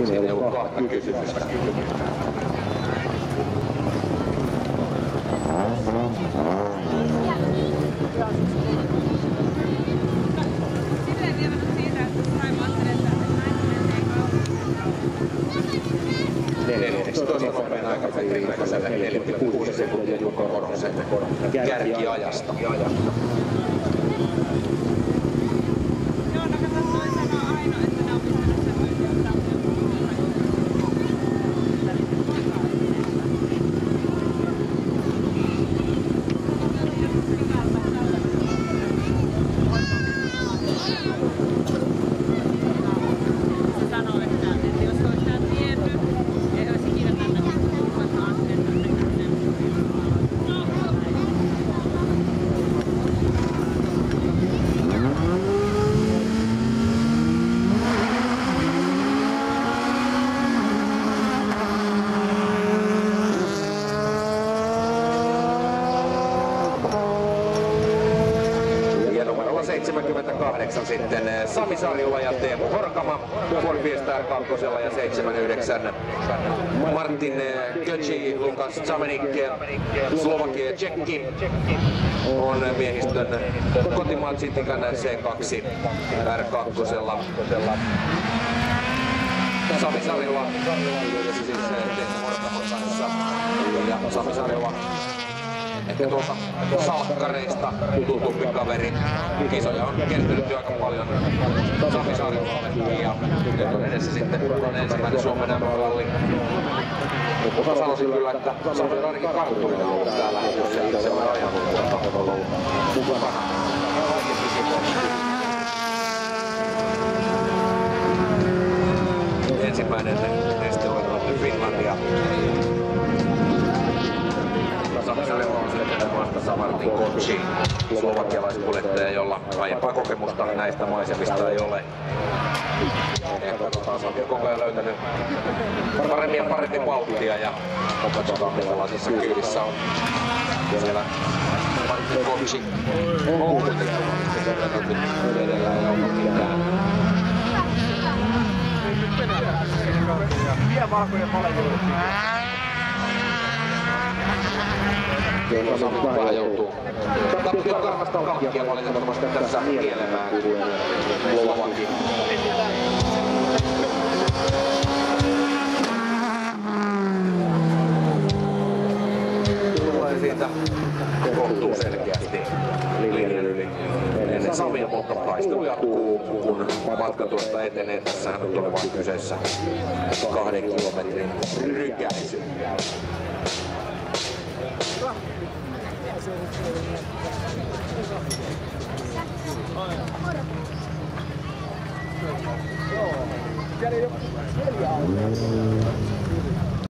Siinä ei ollut kahta kysymystä. Neljänneksi tosi nopein aikapäivän aikaiselle 46 sekuntia Jukka Korosen kärkiajasta. Sitten Sami Sarjula ja Teemu Horkama Ford Fiesta R2 ja 79 Martin Kötsi, Lukas Zamenik, Slovakia Tsekki on miehistön kotimaan Citikan C2 R2. Sami Sarjula siis Teemu Horkaman kanssa ja Sami Sarjula ehkä tuolta salkkareista tutumpi kaveri. Kisoja on kertynyt jo aika paljon Sami Sarjulalle ja nyt on edessä sitten on ensimmäinen Suomen MM-ralli. Mutta sanoisin kyllä, että Sami on ainakin kartturina ollut täällä, jos se itse on ajanut, mutta on ollut mukana. Ensimmäinen Neste-Oil Finlandia. Sami Sarjula on sitten vastassa Martin Kötsi, slovakialaiskuljettaja, jolla aiempaa kokemusta näistä maisemista ei ole. Ja katsotaan, Sami on koko ajan löytänyt paremmin ja paremmin vauhtia ja katsotaan minkälaisessa kyydissä on siellä Martin Kötsi. On kuitenkin edellä ei ole mitään. Vielä valkoinen palvelu. Sami vähän joutuu tappion karvasta kalkkia valitettavasti tässä kielemään Slovaki. Tulee siitä kohtuu selkeästi linjan yli ennen Samia, mutta taistelu jatkuu kun matka tuosta etenee. Tässähän on tulevan kyseessä 2 kilometrin rykäisy. Joo.